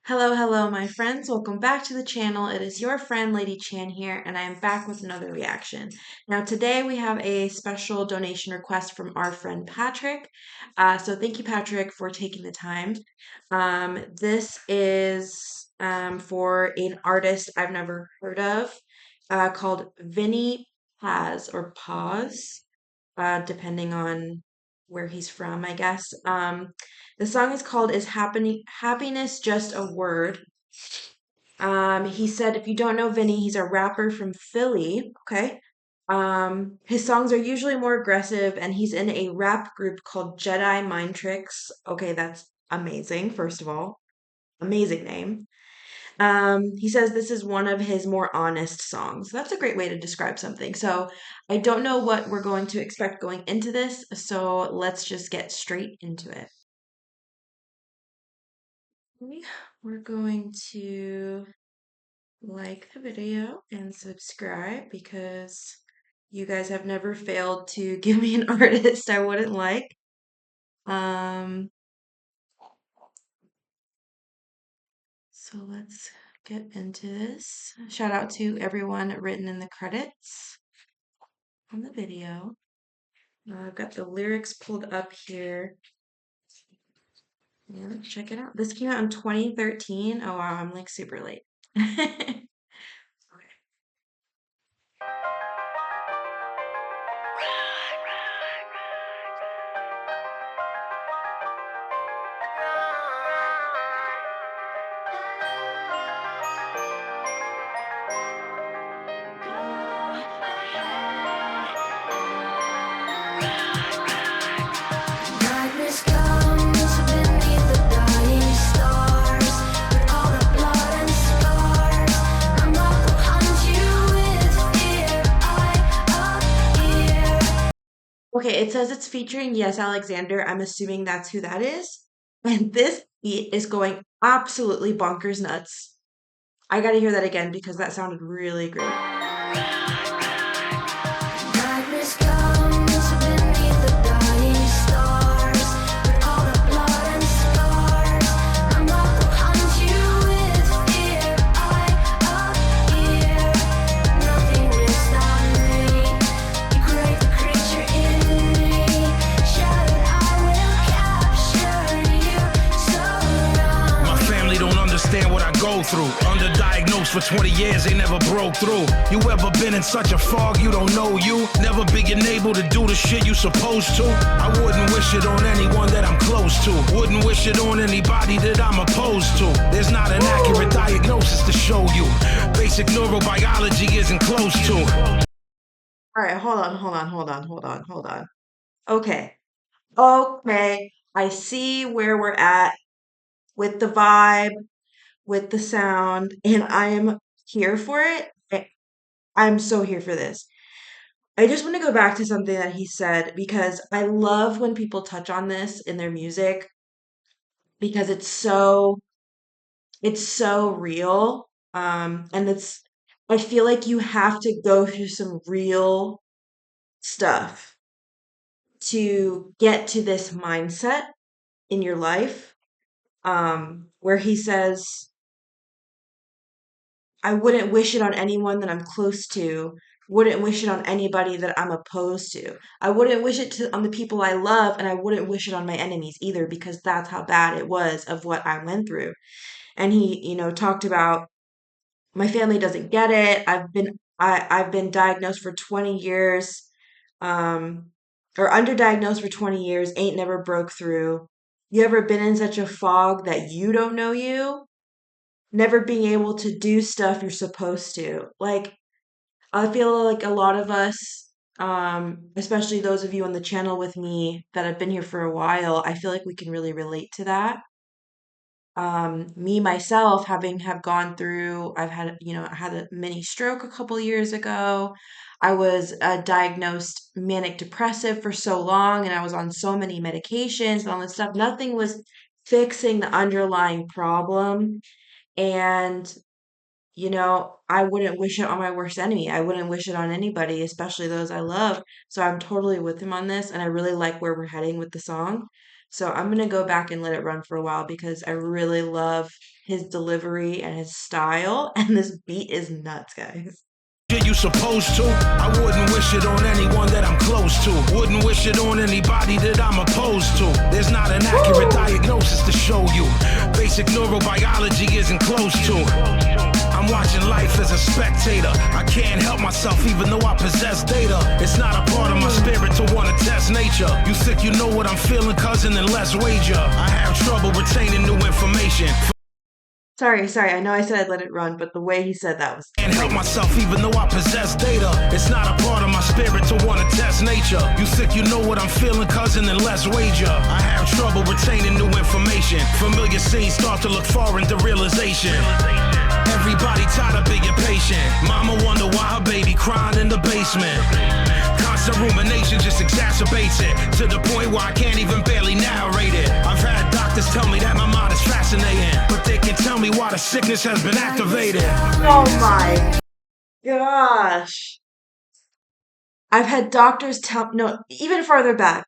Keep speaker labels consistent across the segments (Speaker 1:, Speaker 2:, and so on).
Speaker 1: Hello, hello, my friends. Welcome back to the channel. It is your friend Lady Chan here, and I am back with another reaction. Now, today we have a special donation request from our friend Patrick. So thank you, Patrick, for taking the time. This is for an artist I've never heard of called Vinnie Paz or Paz, depending on where he's from, I guess. The song is called Is Happiness Just a Word? He said, if you don't know Vinny, he's a rapper from Philly. Okay. His songs are usually more aggressive, and he's in a rap group called jedimindtricks. Okay, that's amazing, first of all. Amazing name. He says this is one of his more honest songs. That's a great way to describe something. So I don't know what we're going to expect going into this, so let's just get straight into it. We're going to like the video and subscribe because you guys have never failed to give me an artist I wouldn't like. So let's get into this. Shout out to everyone written in the credits on the video. I've got the lyrics pulled up here. Yeah, check it out. This came out in 2013. Oh wow, I'm like super late. Okay.
Speaker 2: Darkness comes beneath the dying stars, with all the blood and scars. I'm not to hunt you with fear. I appear.
Speaker 1: Okay, it says it's featuring Yes Alexander. I'm assuming that's who that is. And this beat is going absolutely bonkers nuts. I gotta hear that again because that sounded really great.
Speaker 2: Darkness comes beneath the dying stars, with all the blood and scars. I'm not to hunt you with fear. I appear. Nothing will stop me. You create the creature in me. Shattered, I will capture you. So wrong.
Speaker 3: My family don't understand what I go through. Underdiagnosed for 20 years, they never broke through. You ever been in such a fog you don't know you? Never being able to do the shit you supposed to? I wouldn't wish it on anyone that I'm close to. Wouldn't wish it on anybody that I'm opposed to. There's not an accurate diagnosis to show you. Basic neurobiology isn't close to.
Speaker 1: All right, hold on. Okay. Okay. I see where we're at with the vibe, with the sound, and I am here for it. I'm so here for this. I just want to go back to something that he said because I love when people touch on this in their music because it's so real. And I feel like you have to go through some real stuff to get to this mindset in your life. Where he says, I wouldn't wish it on anyone that I'm close to, wouldn't wish it on anybody that I'm opposed to. I wouldn't wish it on the people I love, and I wouldn't wish it on my enemies either because that's how bad it was of what I went through. And he, talked about my family doesn't get it. I've been diagnosed for 20 years, um, or underdiagnosed for 20 years, ain't never broke through. You ever been in such a fog that you don't know you? Never being able to do stuff you're supposed to. Like, I feel like a lot of us, especially those of you on the channel with me that have been here for a while, I feel like we can really relate to that. Me myself, having have gone through, I had a mini stroke a couple years ago. I was diagnosed manic depressive for so long, and I was on so many medications and all this stuff. Nothing was fixing the underlying problem. And I wouldn't wish it on my worst enemy. I wouldn't wish it on anybody, especially those I love. So I'm totally with him on this, and I really like where we're heading with the song. So I'm gonna go back and let it run for a while because I really love his delivery and his style, and this beat is nuts, guys.
Speaker 3: Shit you supposed to. I wouldn't wish it on anyone that I'm close to. Wouldn't wish it on anybody that I'm opposed to. There's not an accurate diagnosis to show you. Basic neurobiology isn't close to. I'm watching life as a spectator. I can't help myself even though I possess data. It's not a part of my spirit to want to test nature. You think you know what I'm feeling, cousin, then let's wager. I have trouble retaining new information.
Speaker 1: Sorry, I know I said I'd let it run, but the way he said that was
Speaker 3: Can't help myself even though I possess data. It's not a part of my spirit to want to test nature. You think you know what I'm feeling, cousin, then let's wager. I have trouble retaining new information. Familiar scenes start to look foreign to realization. Everybody tired of being patient. Mama wonder why her baby crying in the basement. Constant rumination just exacerbates it to the point where I can't even barely narrate it. I've had doctors tell me that my mind is fascinating, but they can tell me why the sickness has been activated.
Speaker 1: oh my gosh. I've had doctors tell, no, even farther back,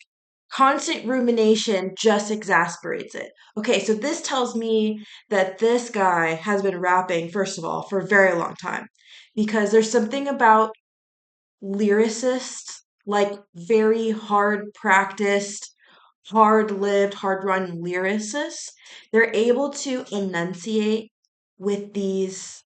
Speaker 1: constant rumination just exasperates it. Okay, so this tells me that this guy has been rapping, first of all, for a very long time. Because there's something about lyricists, like very hard practiced, hard lived, hard run lyricists. They're able to enunciate with this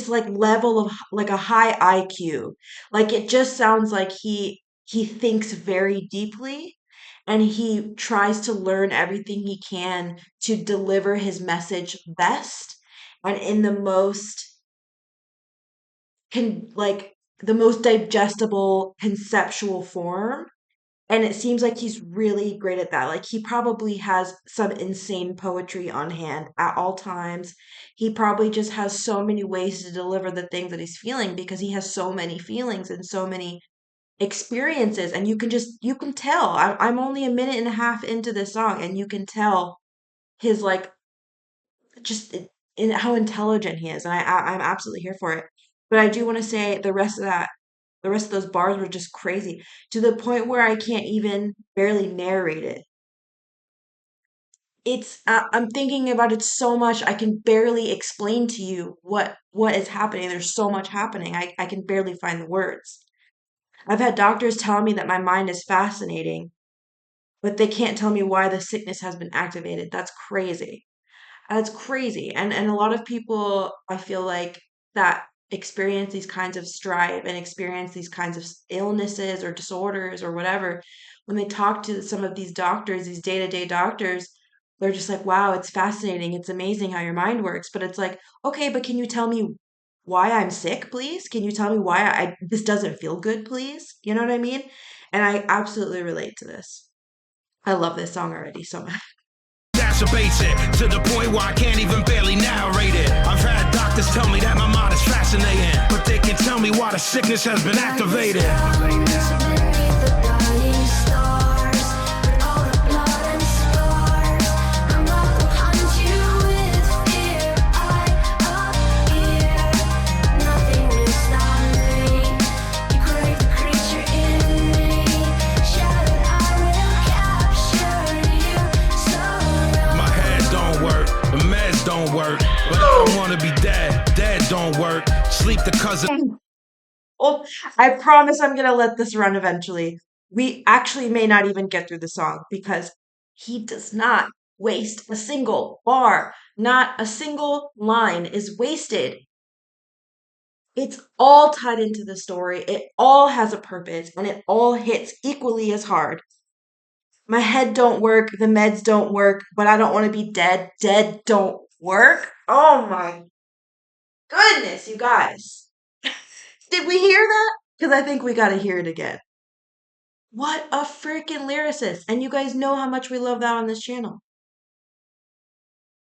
Speaker 1: like level of like a high IQ. Like it just sounds like he thinks very deeply and he tries to learn everything he can to deliver his message best and in the most like the most digestible conceptual form. And it seems like he's really great at that. Like he probably has some insane poetry on hand at all times. He probably just has so many ways to deliver the things that he's feeling because he has so many feelings and so many experiences. And you can tell. I'm only a minute and a half into this song, and you can tell his like just in how intelligent he is. And I'm absolutely here for it. But I do want to say the rest of those bars were just crazy to the point where I can't even barely narrate it. I'm thinking about it so much I can barely explain to you what is happening. There's so much happening. I can barely find the words. I've had doctors tell me that my mind is fascinating, but they can't tell me why the sickness has been activated. That's crazy. That's crazy. And a lot of people, I feel like, that experience these kinds of strife and experience these kinds of illnesses or disorders or whatever, when they talk to some of these doctors, these day-to-day doctors, they're just like, wow, it's fascinating. It's amazing how your mind works. But it's like, okay, but can you tell me why I'm sick, please? Can you tell me why this doesn't feel good, please? You know what I mean? And I absolutely relate to this. I love this song already so much.
Speaker 3: Exacerbates it to the point where I can't even barely narrate it. I've had doctors tell me that my mind is fascinating, but they can tell me why the sickness has been activated. Don't work, but I don't want to be dead. Dead don't work. Sleep the cousin.
Speaker 1: Oh, I promise I'm gonna let this run eventually. We actually may not even get through the song because he does not waste a single bar. Not a single line is wasted. It's all tied into the story. It all has a purpose and it all hits equally as hard. My head don't work, the meds don't work, but I don't want to be dead. Dead don't work. Oh my goodness, you guys. Did we hear that? Because I think we got to hear it again. What a freaking lyricist. And you guys know how much we love that on this channel.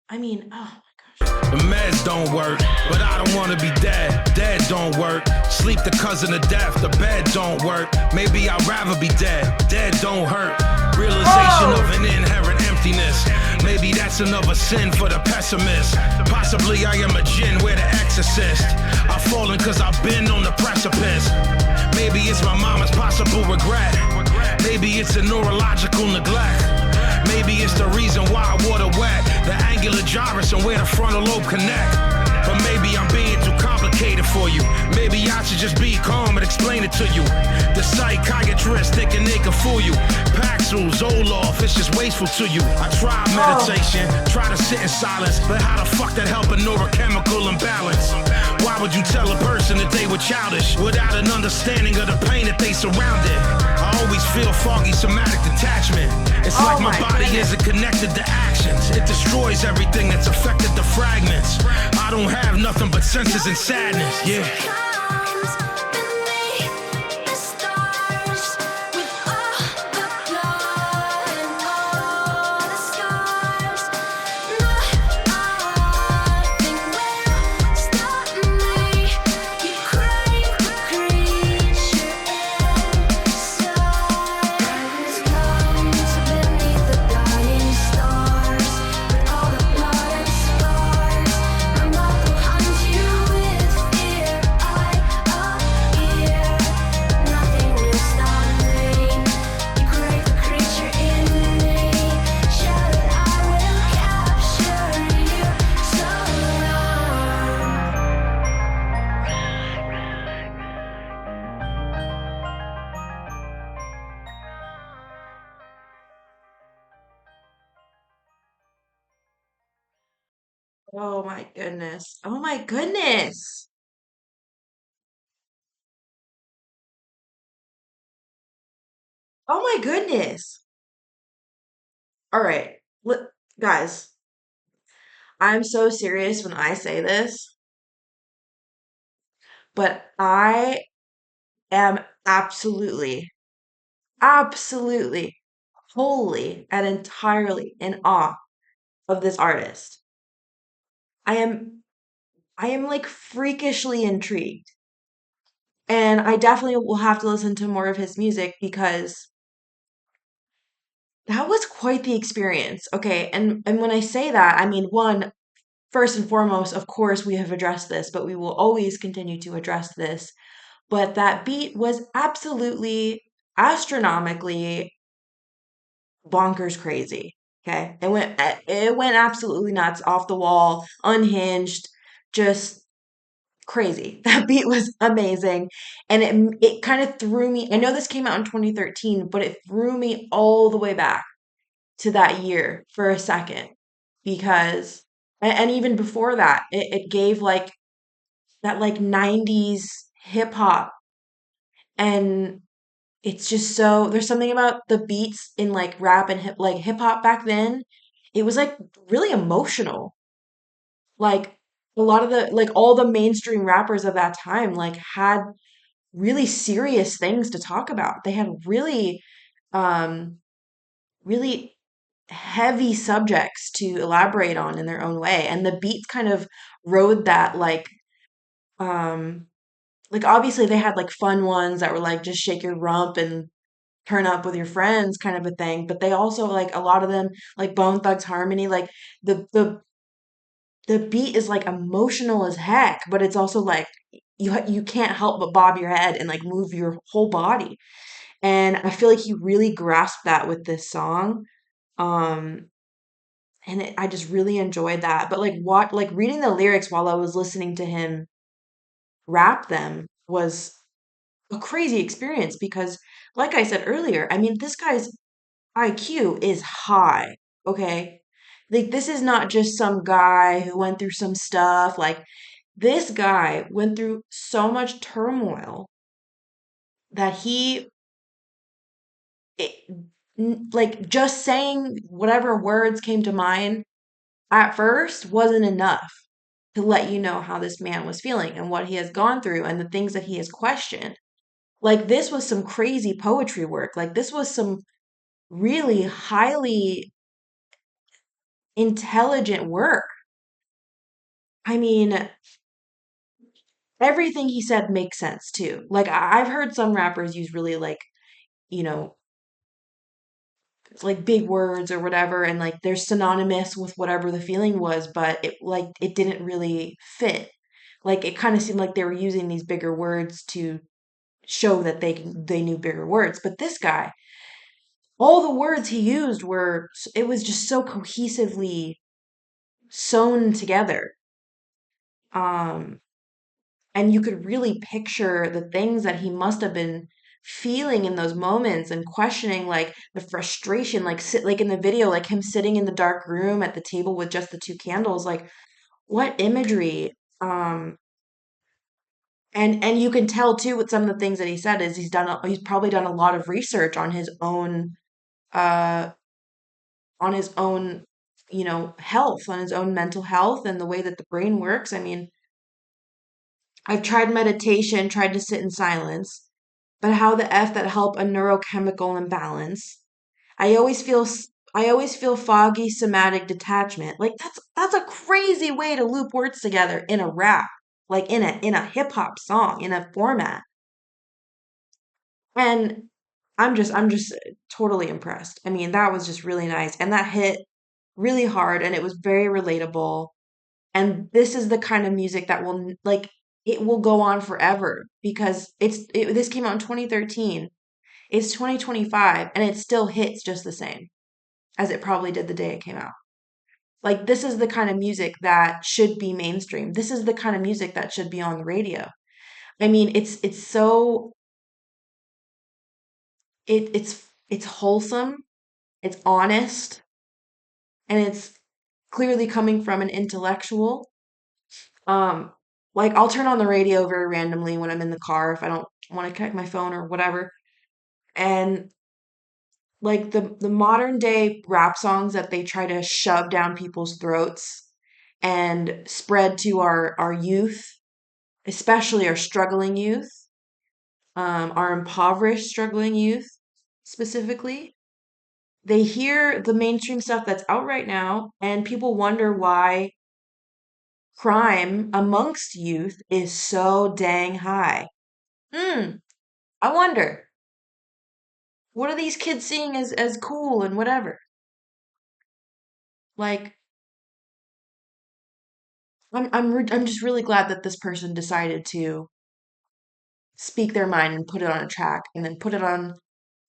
Speaker 1: I mean, oh my gosh.
Speaker 3: The meds don't work, but I don't want to be dead. Dead don't work. Sleep the cousin of death. The bed don't work. Maybe I'd rather be dead. Dead don't hurt. Realization of an inherent emptiness. Maybe that's another sin for the pessimist. Possibly I am a jinn, we're the exorcist. I've fallen cause I've been on the precipice. Maybe it's my mama's possible regret. Maybe it's a neurological neglect. Maybe it's the reason why I water wet. The angular gyrus and where the frontal lobe connect. But maybe I'm being too complicated for you. Maybe I should just be calm and explain it to you. The psychiatrist thinking they can fool you. Paxil, Zoloft, it's just wasteful to you. I tried meditation, try to sit in silence, but how the fuck that help a neurochemical imbalance? Why would you tell a person that they were childish without an understanding of the pain that they surrounded? I always feel foggy somatic detachment. It's
Speaker 1: Oh
Speaker 3: like my
Speaker 1: my
Speaker 3: body
Speaker 1: goodness.
Speaker 3: isn't connected to actions. It destroys everything that's affected the fragments. I don't have nothing but senses and sadness. Yeah.
Speaker 2: Comes beneath the stars with all the blood and all the scars. Nothing will stop me. You crave the creature inside. Comes beneath the dying stars with all the blood and scars. My mouth will hunt you with fear. I appear. Nothing will stop me. You crave the creature in me. Shout it, I will capture you so long.
Speaker 1: Oh my goodness. Oh my goodness. Oh my goodness. All right. Guys, I'm so serious when I say this, but I am absolutely, wholly, and entirely in awe of this artist. I am, I am like freakishly intrigued. And I definitely will have to listen to more of his music because that was quite the experience. Okay, and when I say that, I mean one, first and foremost, of course, we have addressed this, but we will always continue to address this. But that beat was absolutely astronomically bonkers crazy. Okay, it went absolutely nuts, off the wall, unhinged, just crazy. That beat was amazing, and it kind of threw me. I know this came out in 2013, but it threw me all the way back to that year for a second because and even before that, it gave like that like 90s hip hop, and it's just so there's something about the beats in like rap and hip hop back then. It was like really emotional. Like a lot of the like all the mainstream rappers of that time like had really serious things to talk about. They had um really heavy subjects to elaborate on in their own way, and the beats kind of rode that um like obviously they had like fun ones that were like just shake your rump and turn up with your friends kind of a thing, but they also like a lot of them like Bone Thugs Harmony, like the beat is like emotional as heck, but it's also like you can't help but bob your head and like move your whole body. And I feel like he really grasped that with this song. Um and I just really enjoyed that. But like reading the lyrics while I was listening to him rap them was a crazy experience because like I said earlier, I mean this guy's IQ is high, okay? Like this is not just some guy who went through some stuff. Like this guy went through so much turmoil that it, like just saying whatever words came to mind at first wasn't enough to let you know how this man was feeling and what he has gone through and the things that he has questioned. Like this was some crazy poetry work. Like this was some really highly intelligent work. I mean, everything he said makes sense too. Like I've heard some rappers use really you know, like big words or whatever, and like they're synonymous with whatever the feeling was, but it didn't really fit. Like it kind of seemed like they were using these bigger words to show that they knew bigger words. But this guy, all the words he used it was just so cohesively sewn together. Um, and you could really picture the things that he must have been feeling in those moments and questioning like the frustration, like sit like in the video, like him sitting in the dark room at the table with just the two candles, like what imagery. And you can tell too with some of the things that he said is he's probably done a lot of research uh on his own, health, on his own mental health and the way that the brain works. I mean, I've tried meditation, tried to sit in silence, but how the F that help a neurochemical imbalance? I always feel I always feel foggy somatic detachment. Like that's a crazy way to loop words together in a rap, like in a hip hop song, in a format. And I'm just totally impressed. I mean, that was just really nice and that hit really hard and it was very relatable. And this is the kind of music that will like it will go on forever because this came out in 2013. It's 2025 and it still hits just the same as it probably did the day it came out. Like this is the kind of music that should be mainstream. This is the kind of music that should be on the radio. I mean, it's so it's wholesome, it's honest, and it's clearly coming from an intellectual. Um, like I'll turn on the radio very randomly when I'm in the car if I don't want to connect my phone or whatever. And like the modern day rap songs that they try to shove down people's throats and spread to our youth, especially our struggling youth, our impoverished struggling youth specifically. They hear the mainstream stuff that's out right now, and people wonder why crime amongst youth is so dang high. Hmm, I wonder, what are these kids seeing as cool and whatever? Like, I'm just really glad that this person decided to speak their mind and put it on a track and then put it on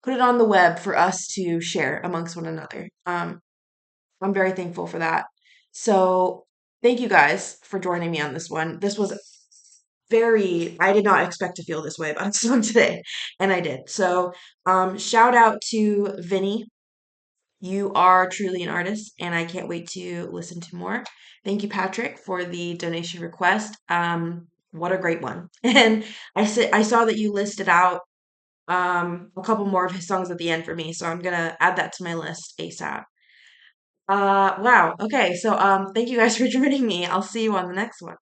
Speaker 1: the web for us to share amongst one another. I'm very thankful for that. So thank you guys for joining me on this one. This was I did not expect to feel this way about this one today, and I did. So shout out to Vinnie. You are truly an artist, and I can't wait to listen to more. Thank you, Patrick, for the donation request. What a great one. And I saw that you listed out a couple more of his songs at the end for me, so I'm gonna add that to my list ASAP. Wow. Okay, so thank you guys for joining me. I'll see you on the next one.